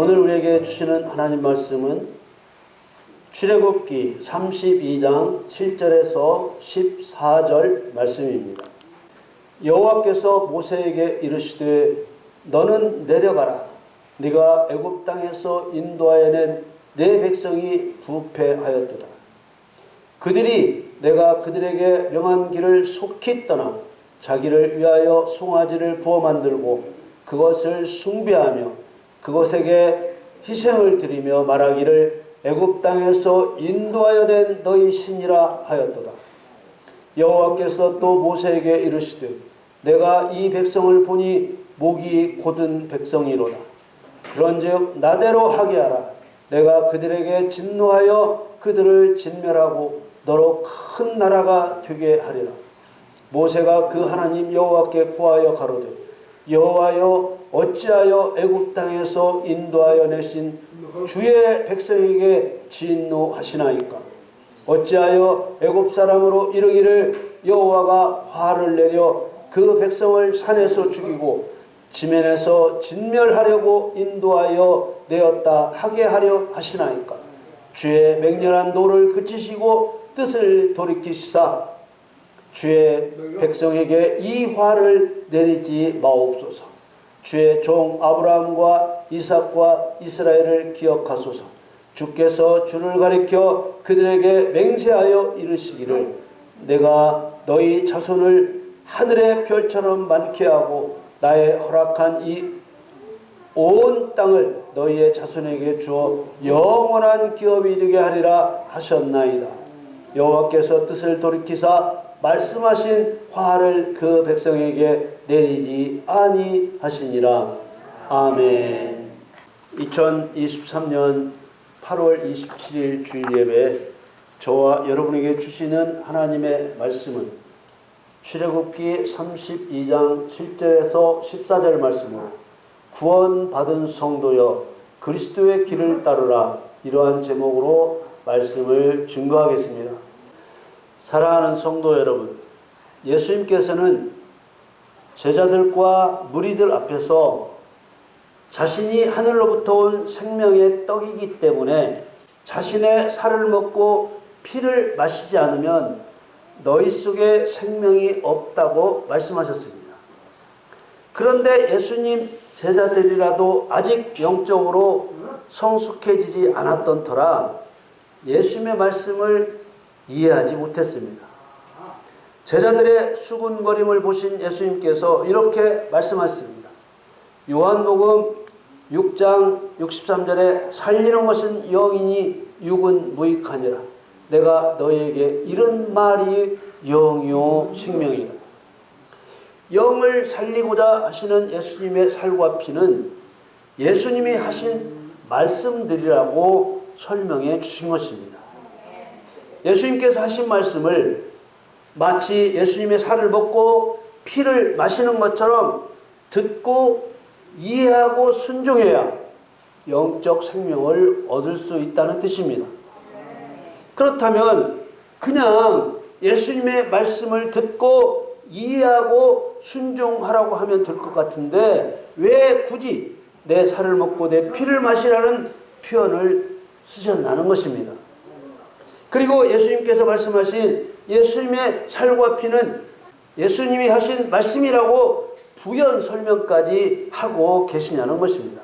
오늘 우리에게 주시는 하나님 말씀은 출애굽기 32장 7절에서 14절 말씀입니다. 여호와께서 모세에게 이르시되 너는 내려가라. 네가 애굽 땅에서 인도하여 낸 내 백성이 부패하였도다. 그들이 내가 그들에게 명한 길을 속히 떠나 자기를 위하여 송아지를 부어 만들고 그것을 숭배하며 그것에게 희생을 드리며 말하기를 애굽 땅에서 인도하여 낸 너희 신이라 하였도다. 여호와께서 또 모세에게 이르시되 내가 이 백성을 보니 목이 곧은 백성이로다. 그런즉 나대로 하게 하라. 내가 그들에게 진노하여 그들을 진멸하고 너로 큰 나라가 되게 하리라. 모세가 그 하나님 여호와께 구하여 가로되 여호와여 어찌하여 애굽 땅에서 인도하여 내신 주의 백성에게 진노하시나이까. 어찌하여 애굽 사람으로 이르기를 여호와가 화를 내려 그 백성을 산에서 죽이고 지면에서 진멸하려고 인도하여 내었다 하게 하려 하시나이까. 주의 맹렬한 노를 그치시고 뜻을 돌이키시사 주의 백성에게 이 화를 내리지 마옵소서. 주의 종 아브라함과 이삭과 이스라엘을 기억하소서. 주께서 주를 가리켜 그들에게 맹세하여 이르시기를 내가 너희 자손을 하늘의 별처럼 많게 하고 나의 허락한 이 온 땅을 너희의 자손에게 주어 영원한 기업이 되게 하리라 하셨나이다. 여호와께서 뜻을 돌이키사 말씀하신 화를 그 백성에게 내리지 아니하시니라. 아멘. 2023년 8월 27일 주일 예배 저와 여러분에게 주시는 하나님의 말씀은 출애굽기 32장 7절에서 14절 말씀으로 구원받은 성도여 그리스도의 길을 따르라, 이러한 제목으로 말씀을 증거하겠습니다. 사랑하는 성도 여러분, 예수님께서는 제자들과 무리들 앞에서 자신이 하늘로부터 온 생명의 떡이기 때문에 자신의 살을 먹고 피를 마시지 않으면 너희 속에 생명이 없다고 말씀하셨습니다. 그런데 예수님 제자들이라도 아직 영적으로 성숙해지지 않았던 터라 예수님의 말씀을 이해하지 못했습니다. 제자들의 수군거림을 보신 예수님께서 이렇게 말씀하셨습니다. 요한복음 6장 63절에 살리는 것은 영이니 육은 무익하니라. 내가 너희에게 이런 말이 영이요 생명이라. 영을 살리고자 하시는 예수님의 살과 피는 예수님이 하신 말씀들이라고 설명해 주신 것입니다. 예수님께서 하신 말씀을 마치 예수님의 살을 먹고 피를 마시는 것처럼 듣고 이해하고 순종해야 영적 생명을 얻을 수 있다는 뜻입니다. 그렇다면 그냥 예수님의 말씀을 듣고 이해하고 순종하라고 하면 될 것 같은데 왜 굳이 내 살을 먹고 내 피를 마시라는 표현을 쓰셨나는 것입니다. 그리고 예수님께서 말씀하신 예수님의 살과 피는 예수님이 하신 말씀이라고 부연 설명까지 하고 계시냐는 것입니다.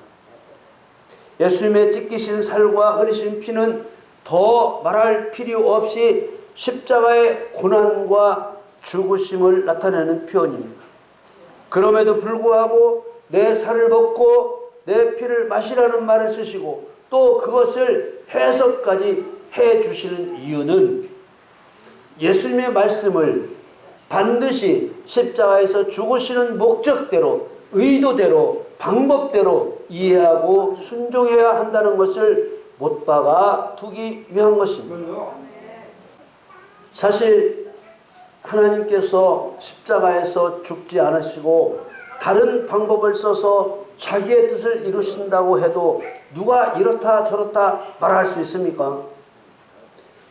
예수님의 찢기신 살과 흘리신 피는 더 말할 필요 없이 십자가의 고난과 죽으심을 나타내는 표현입니다. 그럼에도 불구하고 내 살을 먹고 내 피를 마시라는 말을 쓰시고 또 그것을 해석까지 해 주시는 이유는 예수님의 말씀을 반드시 십자가에서 죽으시는 목적대로, 의도대로, 방법대로 이해하고 순종해야 한다는 것을 못 박아 두기 위한 것입니다. 사실 하나님께서 십자가에서 죽지 않으시고 다른 방법을 써서 자기의 뜻을 이루신다고 해도 누가 이렇다 저렇다 말할 수 있습니까?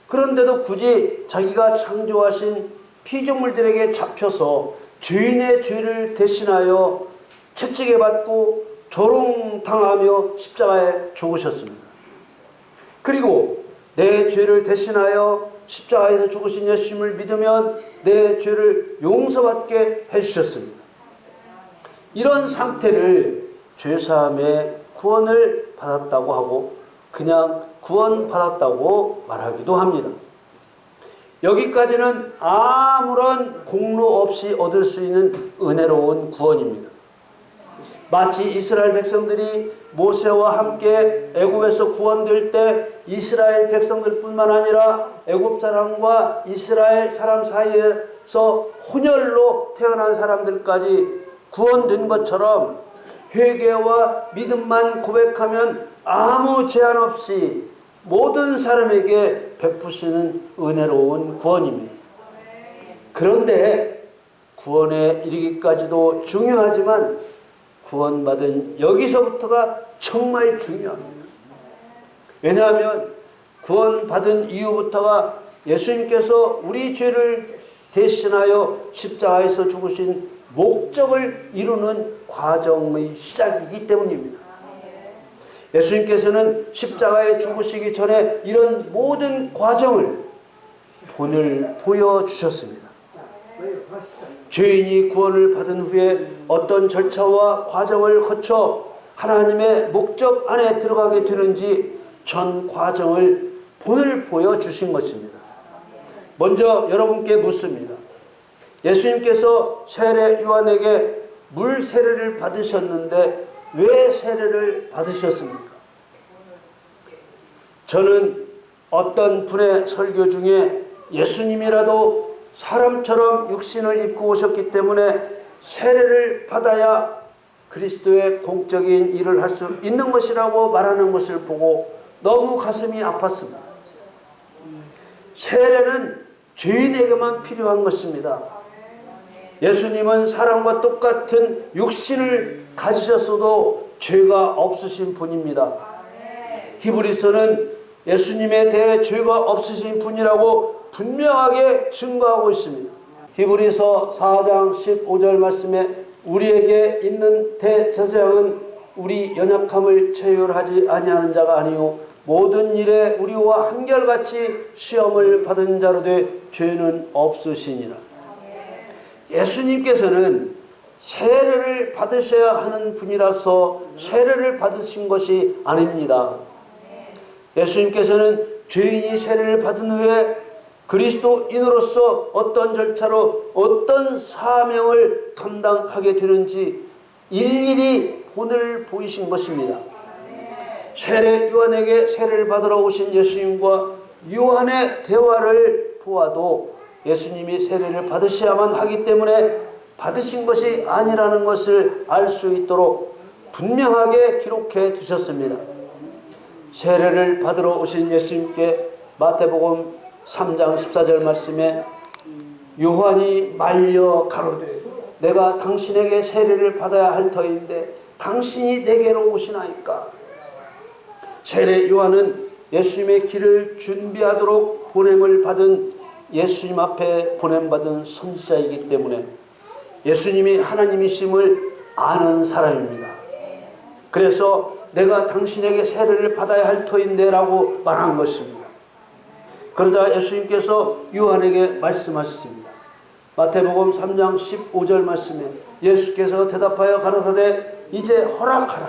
그런데도 굳이 자기가 창조하신 피조물들에게 잡혀서 죄인의 죄를 대신하여 채찍에 받고 조롱당하며 십자가에 죽으셨습니다. 그리고 내 죄를 대신하여 십자가에서 죽으신 예수님을 믿으면 내 죄를 용서받게 해주셨습니다. 이런 상태를 죄사함의 구원을 받았다고 하고 그냥 구원받았다고 말하기도 합니다. 여기까지는 아무런 공로 없이 얻을 수 있는 은혜로운 구원입니다. 마치 이스라엘 백성들이 모세와 함께 애굽에서 구원될 때 이스라엘 백성들뿐만 아니라 애굽 사람과 이스라엘 사람 사이에서 혼혈로 태어난 사람들까지 구원된 것처럼 회개와 믿음만 고백하면 아무 제한 없이 모든 사람에게 베푸시는 은혜로운 구원입니다. 그런데 구원에 이르기까지도 중요하지만 구원받은 여기서부터가 정말 중요합니다. 왜냐하면 구원받은 이후부터가 예수님께서 우리 죄를 대신하여 십자가에서 죽으신 목적을 이루는 과정의 시작이기 때문입니다. 예수님께서는 십자가에 죽으시기 전에 이런 모든 과정을 본을 보여주셨습니다. 죄인이 구원을 받은 후에 어떤 절차와 과정을 거쳐 하나님의 목적 안에 들어가게 되는지 전 과정을 본을 보여주신 것입니다. 먼저 여러분께 묻습니다. 예수님께서 세례 요한에게 물 세례를 받으셨는데 왜 세례를 받으셨습니까? 저는 어떤 분의 설교 중에 예수님이라도 사람처럼 육신을 입고 오셨기 때문에 세례를 받아야 그리스도의 공적인 일을 할 수 있는 것이라고 말하는 것을 보고 너무 가슴이 아팠습니다. 세례는 죄인에게만 필요한 것입니다. 예수님은 사람과 똑같은 육신을 가지셨어도 죄가 없으신 분입니다. 히브리서는 예수님에 대해 죄가 없으신 분이라고 분명하게 증거하고 있습니다. 히브리서 4장 15절 말씀에 우리에게 있는 대제사장은 우리 연약함을 체휼하지 아니하는 자가 아니요 모든 일에 우리와 한결같이 시험을 받은 자로 돼 죄는 없으시니라. 예수님께서는 세례를 받으셔야 하는 분이라서 세례를 받으신 것이 아닙니다. 예수님께서는 죄인이 세례를 받은 후에 그리스도인으로서 어떤 절차로 어떤 사명을 감당하게 되는지 일일이 본을 보이신 것입니다. 세례 요한에게 세례를 받으러 오신 예수님과 요한의 대화를 보아도 예수님이 세례를 받으셔야만 하기 때문에 받으신 것이 아니라는 것을 알 수 있도록 분명하게 기록해 두셨습니다. 세례를 받으러 오신 예수님께 마태복음 3장 14절 말씀에 요한이 말려 가로되 내가 당신에게 세례를 받아야 할 터인데 당신이 내게로 오시나이까. 세례 요한은 예수님의 길을 준비하도록 보냄을 받은 예수님 앞에 보냄받은 선지자이기 때문에 예수님이 하나님이심을 아는 사람입니다. 그래서 내가 당신에게 세례를 받아야 할 터인데 라고 말한 것입니다. 그러자 예수님께서 요한에게 말씀하셨습니다. 마태복음 3장 15절 말씀에 예수께서 대답하여 가라사대 이제 허락하라.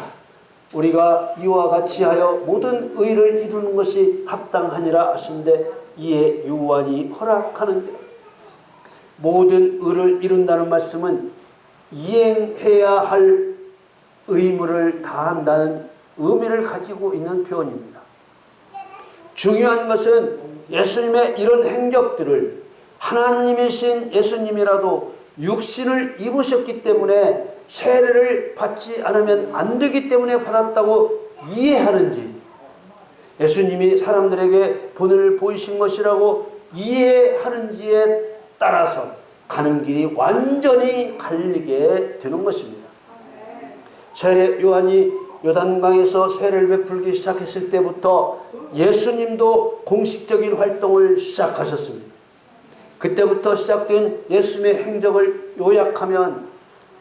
우리가 이와 같이 하여 모든 의를 이루는 것이 합당하니라 하신데 이에 요한이 허락하는지라. 모든 의를 이룬다는 말씀은 이행해야 할 의무를 다한다는 의미를 가지고 있는 표현입니다. 중요한 것은 예수님의 이런 행적들을 하나님이신 예수님이라도 육신을 입으셨기 때문에 세례를 받지 않으면 안 되기 때문에 받았다고 이해하는지, 예수님이 사람들에게 본을 보이신 것이라고 이해하는지에 따라서 가는 길이 완전히 갈리게 되는 것입니다. 세례 요한이 요단강에서 세례를 베풀기 시작했을 때부터 예수님도 공식적인 활동을 시작하셨습니다. 그때부터 시작된 예수님의 행적을 요약하면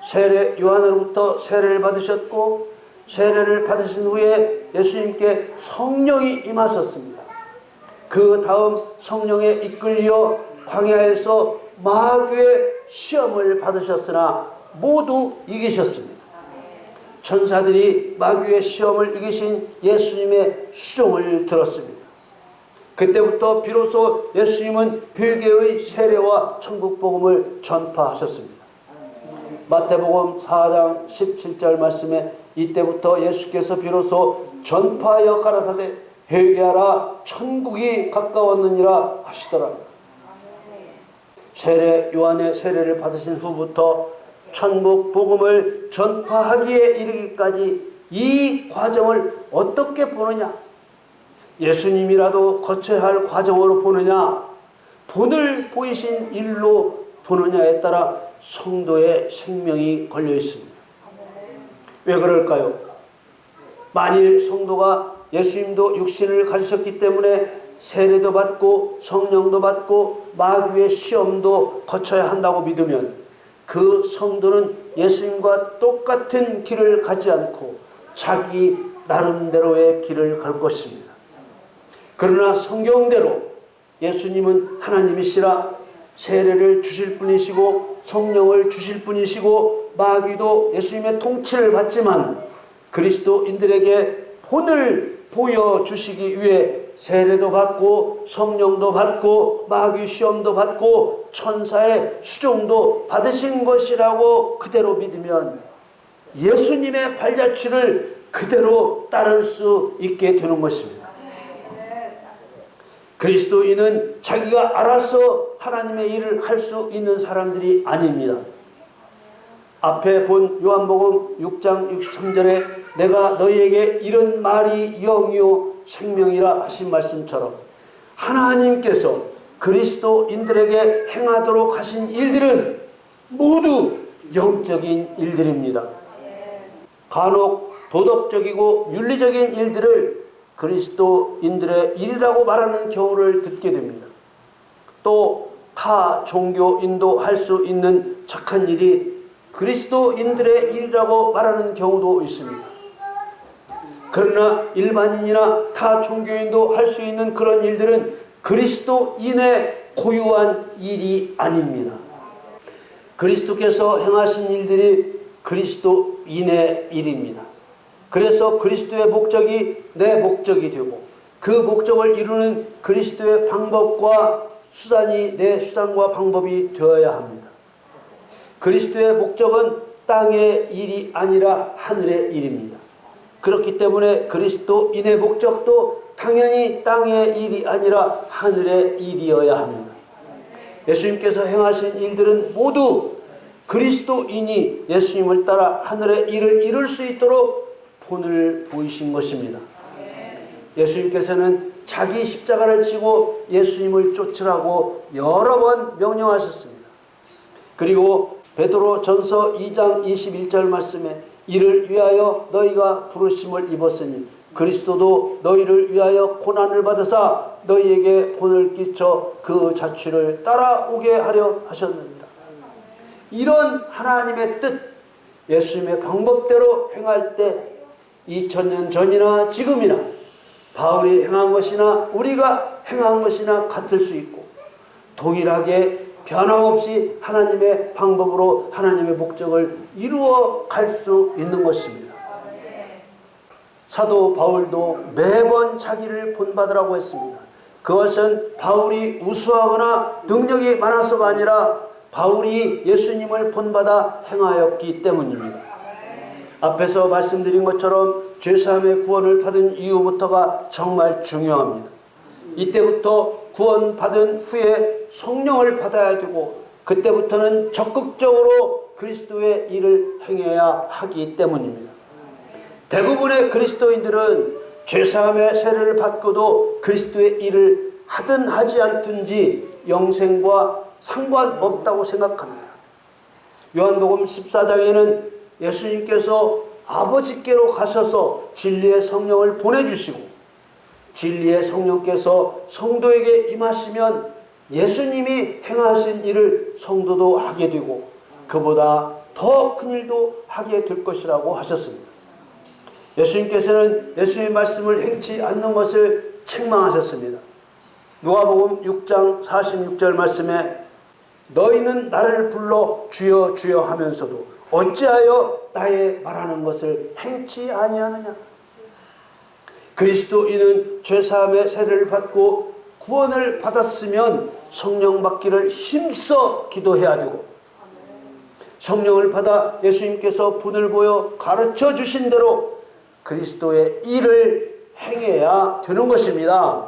세례 요한으로부터 세례를 받으셨고 세례를 받으신 후에 예수님께 성령이 임하셨습니다. 그 다음 성령에 이끌려 광야에서 마귀의 시험을 받으셨으나 모두 이기셨습니다. 천사들이 마귀의 시험을 이기신 예수님의 수종을 들었습니다. 그때부터 비로소 예수님은 별개의 세례와 천국 복음을 전파하셨습니다. 마태복음 4장 17절 말씀에 이때부터 예수께서 비로소 전파하여 가라사대 회개하라 천국이 가까웠느니라 하시더라. 세례 요한의 세례를 받으신 후부터 천국 복음을 전파하기에 이르기까지 이 과정을 어떻게 보느냐, 예수님이라도 거쳐야 할 과정으로 보느냐, 본을 보이신 일로 보느냐에 따라 성도의 생명이 걸려 있습니다. 왜 그럴까요? 만일 성도가 예수님도 육신을 가지셨기 때문에 세례도 받고 성령도 받고 마귀의 시험도 거쳐야 한다고 믿으면 그 성도는 예수님과 똑같은 길을 가지 않고 자기 나름대로의 길을 갈 것입니다. 그러나 성경대로 예수님은 하나님이시라 세례를 주실 분이시고 성령을 주실 분이시고 마귀도 예수님의 통치를 받지만 그리스도인들에게 본을 보여주시기 위해 세례도 받고 성령도 받고 마귀 시험도 받고 천사의 수종도 받으신 것이라고 그대로 믿으면 예수님의 발자취를 그대로 따를 수 있게 되는 것입니다. 그리스도인은 자기가 알아서 하나님의 일을 할 수 있는 사람들이 아닙니다. 앞에 본 요한복음 6장 63절에 내가 너희에게 이런 말이 영이요 생명이라 하신 말씀처럼 하나님께서 그리스도인들에게 행하도록 하신 일들은 모두 영적인 일들입니다. 간혹 도덕적이고 윤리적인 일들을 그리스도인들의 일이라고 말하는 경우를 듣게 됩니다. 또 타 종교인도 할 수 있는 착한 일이 그리스도인들의 일이라고 말하는 경우도 있습니다. 그러나 일반인이나 타 종교인도 할 수 있는 그런 일들은 그리스도인의 고유한 일이 아닙니다. 그리스도께서 행하신 일들이 그리스도인의 일입니다. 그래서 그리스도의 목적이 내 목적이 되고 그 목적을 이루는 그리스도의 방법과 수단이 내 수단과 방법이 되어야 합니다. 그리스도의 목적은 땅의 일이 아니라 하늘의 일입니다. 그렇기 때문에 그리스도인의 목적도 당연히 땅의 일이 아니라 하늘의 일이어야 합니다. 예수님께서 행하신 일들은 모두 그리스도인이 예수님을 따라 하늘의 일을 이룰 수 있도록 본을 보이신 것입니다. 예수님께서는 자기 십자가를 지고 예수님을 쫓으라고 여러 번 명령하셨습니다. 그리고 베드로 전서 2장 21절 말씀에 이를 위하여 너희가 부르심을 입었으니 그리스도도 너희를 위하여 고난을 받으사 너희에게 본을 끼쳐 그 자취를 따라오게 하려 하셨느니라. 이런 하나님의 뜻, 예수님의 방법대로 행할 때 2000년 전이나 지금이나 바울이 행한 것이나 우리가 행한 것이나 같을 수 있고 동일하게 변함없이 하나님의 방법으로 하나님의 목적을 이루어 갈 수 있는 것입니다. 사도 바울도 매번 자기를 본받으라고 했습니다. 그것은 바울이 우수하거나 능력이 많아서가 아니라 바울이 예수님을 본받아 행하였기 때문입니다. 앞에서 말씀드린 것처럼 죄사함의 구원을 받은 이후부터가 정말 중요합니다. 이때부터 구원받은 후에 성령을 받아야 되고 그때부터는 적극적으로 그리스도의 일을 행해야 하기 때문입니다. 대부분의 그리스도인들은 죄사함의 세례를 받고도 그리스도의 일을 하든 하지 않든지 영생과 상관없다고 생각합니다. 요한복음 14장에는 예수님께서 아버지께로 가셔서 진리의 성령을 보내주시고 진리의 성령께서 성도에게 임하시면 예수님이 행하신 일을 성도도 하게 되고 그보다 더 큰 일도 하게 될 것이라고 하셨습니다. 예수님께서는 예수님의 말씀을 행치 않는 것을 책망하셨습니다. 누가복음 6장 46절 말씀에 너희는 나를 불러 주여 주여 하면서도 어찌하여 나의 말하는 것을 행치 아니하느냐. 그리스도인은 죄사함의 세례를 받고 구원을 받았으면 성령 받기를 힘써 기도해야 되고, 성령을 받아 예수님께서 분을 보여 가르쳐 주신 대로 그리스도의 일을 행해야 되는 것입니다.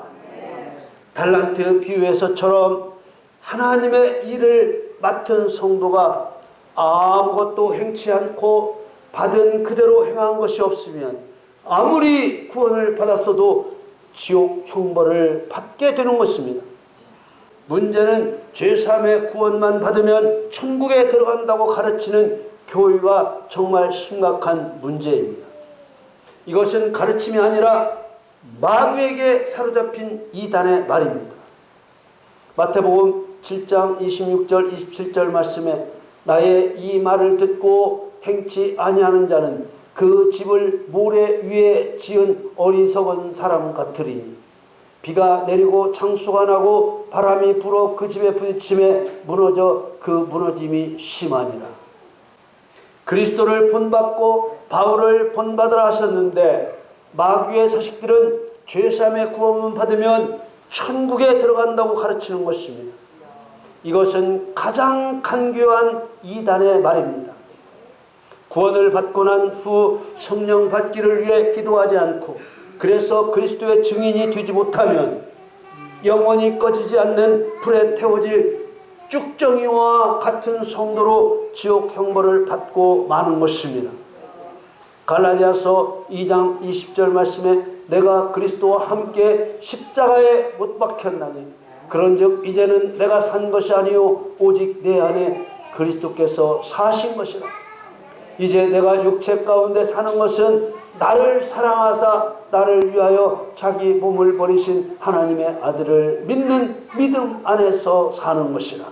달란트 비유에서처럼 하나님의 일을 맡은 성도가 아무것도 행치 않고 받은 그대로 행한 것이 없으면 아무리 구원을 받았어도 지옥 형벌을 받게 되는 것입니다. 문제는 죄사함의 구원만 받으면 천국에 들어간다고 가르치는 교회가 정말 심각한 문제입니다. 이것은 가르침이 아니라 마귀에게 사로잡힌 이단의 말입니다. 마태복음 7장 26절 27절 말씀에 나의 이 말을 듣고 행치 아니하는 자는 그 집을 모래 위에 지은 어리석은 사람 같으리니 비가 내리고 창수가 나고 바람이 불어 그 집에 부딪힘에 무너져 그 무너짐이 심하니라. 그리스도를 본받고 바울을 본받으라 하셨는데 마귀의 자식들은 죄사함의 구원만 받으면 천국에 들어간다고 가르치는 것입니다. 이것은 가장 간교한 이단의 말입니다. 구원을 받고 난 후 성령 받기를 위해 기도하지 않고 그래서 그리스도의 증인이 되지 못하면 영원히 꺼지지 않는 불에 태워질 쭉정이와 같은 성도로 지옥 형벌을 받고 마는 것입니다. 갈라디아서 2장 20절 말씀에 내가 그리스도와 함께 십자가에 못 박혔나니 그런즉 이제는 내가 산 것이 아니요 오직 내 안에 그리스도께서 사신 것이라. 이제 내가 육체 가운데 사는 것은 나를 사랑하사 나를 위하여 자기 몸을 버리신 하나님의 아들을 믿는 믿음 안에서 사는 것이라.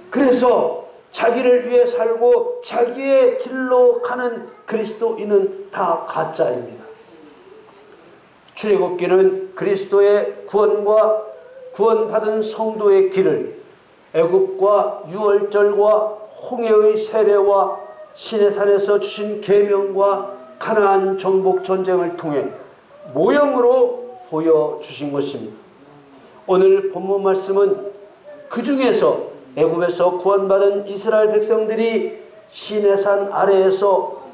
그래서 자기를 위해 살고 자기의 길로 가는 그리스도인은 다 가짜입니다. 출애굽기는 그리스도의 구원과 구원받은 성도의 길을 애굽과 유월절과 홍해의 세례와 시내산에서 주신 계명과 가나안 정복 전쟁을 통해 모형으로 보여주신 것입니다. 오늘 본문 말씀은 그 중에서 애굽에서 구원받은 이스라엘 백성들이 시내산 아래에서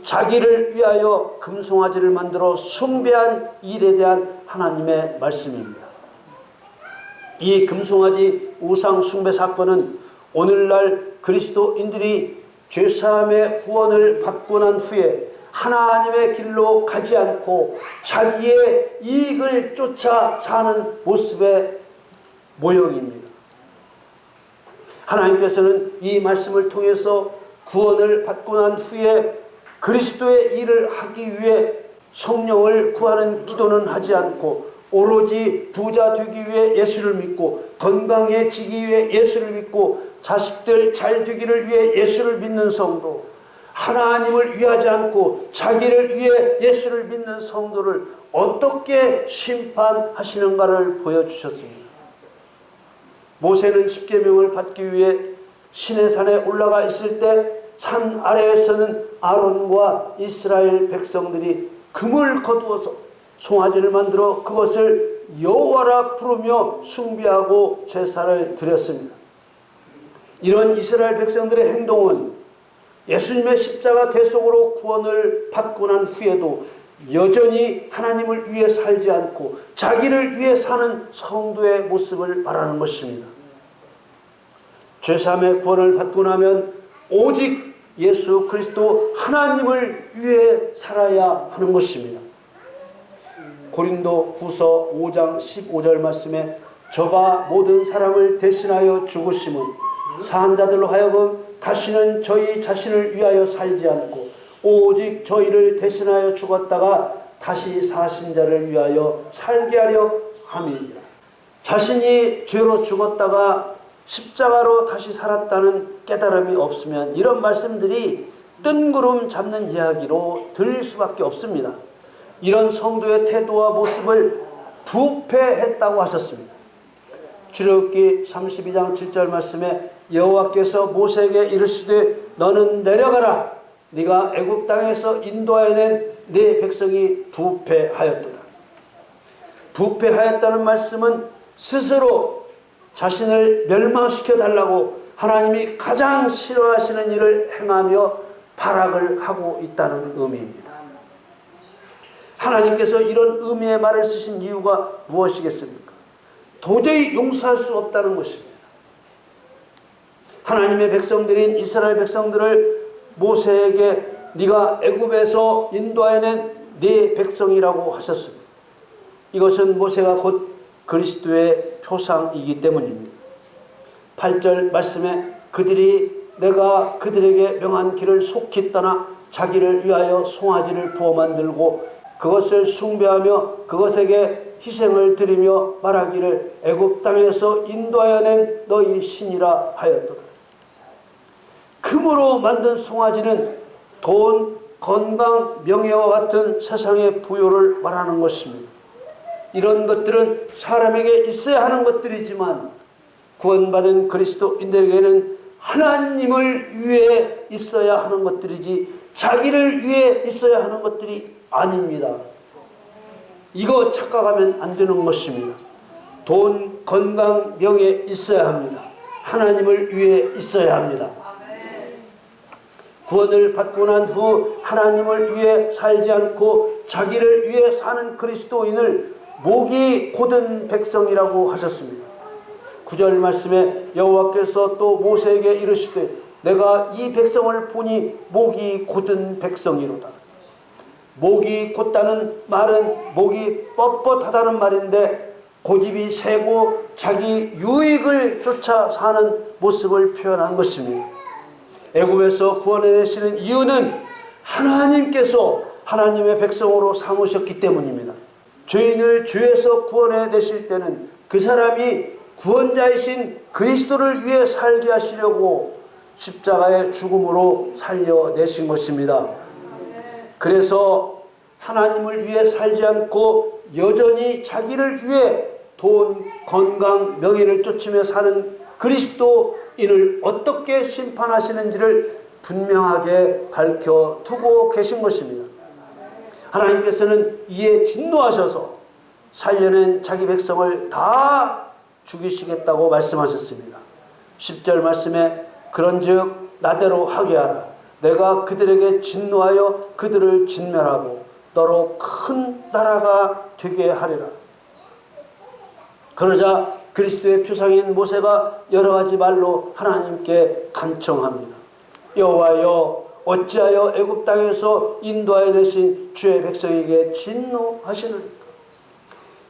자기를 위하여 금송아지를 만들어 숭배한 일에 대한 하나님의 말씀입니다. 이 금송아지 우상 숭배 사건은 오늘날 그리스도인들이 죄사함의 구원을 받고 난 후에 하나님의 길로 가지 않고 자기의 이익을 쫓아 사는 모습의 모형입니다. 하나님께서는 이 말씀을 통해서 구원을 받고 난 후에 그리스도의 일을 하기 위해 성령을 구하는 기도는 하지 않고 오로지 부자 되기 위해 예수를 믿고 건강해지기 위해 예수를 믿고 자식들 잘 되기를 위해 예수를 믿는 성도, 하나님을 위하지 않고 자기를 위해 예수를 믿는 성도를 어떻게 심판하시는가를 보여주셨습니다. 모세는 십계명을 받기 위해 시내산에 올라가 있을 때 산 아래에서는 아론과 이스라엘 백성들이 금을 거두어서 송아지를 만들어 그것을 여호와라 부르며 숭배하고 제사를 드렸습니다. 이런 이스라엘 백성들의 행동은 예수님의 십자가 대속으로 구원을 받고 난 후에도 여전히 하나님을 위해 살지 않고 자기를 위해 사는 성도의 모습을 말하는 것입니다. 죄사함의 구원을 받고 나면 오직 예수 그리스도 하나님을 위해 살아야 하는 것입니다. 고린도 후서 5장 15절 말씀에 저가 모든 사람을 대신하여 죽으심은 사한 자들로 하여금 다시는 저희 자신을 위하여 살지 않고 오직 저희를 대신하여 죽었다가 다시 사신 자를 위하여 살게 하려 함이니라. 자신이 죄로 죽었다가 십자가로 다시 살았다는 깨달음이 없으면 이런 말씀들이 뜬구름 잡는 이야기로 들릴 수밖에 없습니다. 이런 성도의 태도와 모습을 부패했다고 하셨습니다. 출애굽기 32장 7절 말씀에 여호와께서 모세에게 이르시되 너는 내려가라. 네가 애굽 땅에서 인도하여낸 네 백성이 부패하였도다. 부패하였다는 말씀은 스스로 자신을 멸망시켜 달라고 하나님이 가장 싫어하시는 일을 행하며 발악을 하고 있다는 의미입니다. 하나님께서 이런 의미의 말을 쓰신 이유가 무엇이겠습니까? 도저히 용서할 수 없다는 것입니다. 하나님의 백성들인 이스라엘 백성들을 모세에게 네가 애굽에서 인도해낸 네 백성이라고 하셨습니다. 이것은 모세가 곧 그리스도의 표상이기 때문입니다. 8절 말씀에 그들이 내가 그들에게 명한 길을 속히 떠나 자기를 위하여 송아지를 부어 만들고 그것을 숭배하며 그것에게 희생을 드리며 말하기를 애굽 땅에서 인도하여 낸 너희 신이라 하였도다. 금으로 만든 송아지는 돈, 건강, 명예와 같은 세상의 부요를 말하는 것입니다. 이런 것들은 사람에게 있어야 하는 것들이지만 구원받은 그리스도인들에게는 하나님을 위해 있어야 하는 것들이지 자기를 위해 있어야 하는 것들이 아닙니다. 이거 착각하면 안 되는 것입니다. 돈, 건강, 명예 있어야 합니다. 하나님을 위해 있어야 합니다. 구원을 받고 난 후 하나님을 위해 살지 않고 자기를 위해 사는 그리스도인을 목이 곧은 백성이라고 하셨습니다. 9절 말씀에 여호와께서 또 모세에게 이르시되 내가 이 백성을 보니 목이 곧은 백성이로다. 목이 곧다는 말은 목이 뻣뻣하다는 말인데 고집이 세고 자기 유익을 쫓아 사는 모습을 표현한 것입니다. 애굽에서 구원해내시는 이유는 하나님께서 하나님의 백성으로 삼으셨기 때문입니다. 죄인을 죄에서 구원해내실 때는 그 사람이 구원자이신 그리스도를 위해 살게 하시려고 십자가의 죽음으로 살려내신 것입니다. 그래서 하나님을 위해 살지 않고 여전히 자기를 위해 돈, 건강, 명예를 쫓으며 사는 그리스도인을 어떻게 심판하시는지를 분명하게 밝혀두고 계신 것입니다. 하나님께서는 이에 진노하셔서 살려낸 자기 백성을 다 죽이시겠다고 말씀하셨습니다. 10절 말씀에 그런즉 나대로 하게 하라. 내가 그들에게 진노하여 그들을 진멸하고 너로 큰 나라가 되게 하리라. 그러자 그리스도의 표상인 모세가 여러 가지 말로 하나님께 간청합니다. 여호와여 어찌하여 애굽 땅에서 인도하여 내신 주의 백성에게 진노하시느니까.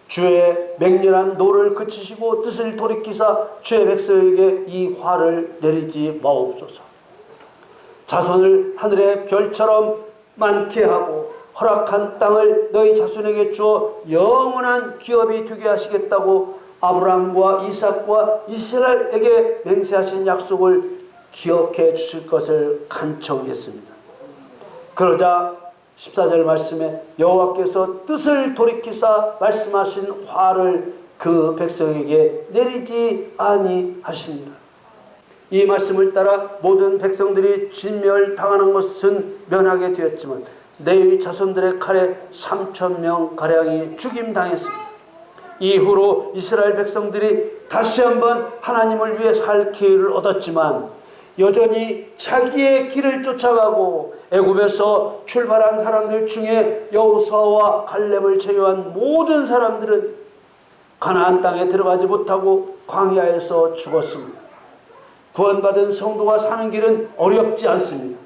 주의 맹렬한 노를 그치시고 뜻을 돌이키사 주의 백성에게 이 화를 내리지 마옵소서. 자손을 하늘의 별처럼 많게 하고 허락한 땅을 너희 자손에게 주어 영원한 기업이 되게 하시겠다고 아브라함과 이삭과 이스라엘에게 맹세하신 약속을 기억해 주실 것을 간청했습니다. 그러자 14절 말씀에 여호와께서 뜻을 돌이키사 말씀하신 화를 그 백성에게 내리지 아니하시니라. 이 말씀을 따라 모든 백성들이 진멸당하는 것은 면하게 되었지만 레위 자손들의 칼에 3,000명가량이 죽임당했습니다. 이후로 이스라엘 백성들이 다시 한번 하나님을 위해 살 기회를 얻었지만 여전히 자기의 길을 쫓아가고 애굽에서 출발한 사람들 중에 여호수아와 갈렙을 제외한 모든 사람들은 가나안 땅에 들어가지 못하고 광야에서 죽었습니다. 구원받은 성도가 사는 길은 어렵지 않습니다.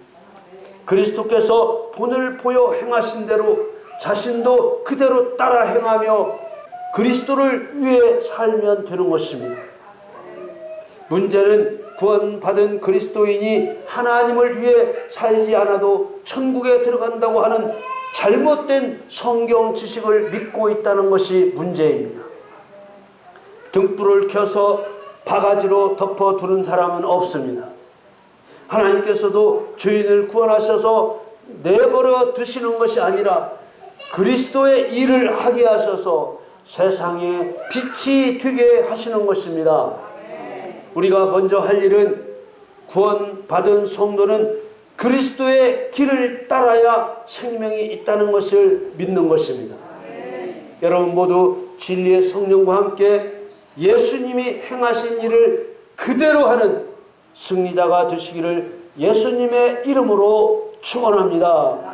그리스도께서 본을 보여 행하신 대로 자신도 그대로 따라 행하며 그리스도를 위해 살면 되는 것입니다. 문제는 구원받은 그리스도인이 하나님을 위해 살지 않아도 천국에 들어간다고 하는 잘못된 성경 지식을 믿고 있다는 것이 문제입니다. 등불을 켜서 바가지로 덮어두는 사람은 없습니다. 하나님께서도 죄인을 구원하셔서 내버려 두시는 것이 아니라 그리스도의 일을 하게 하셔서 세상에 빛이 되게 하시는 것입니다. 우리가 먼저 할 일은 구원받은 성도는 그리스도의 길을 따라야 생명이 있다는 것을 믿는 것입니다. 여러분 모두 진리의 성령과 함께 예수님이 행하신 일을 그대로 하는 승리자가 되시기를 예수님의 이름으로 축원합니다.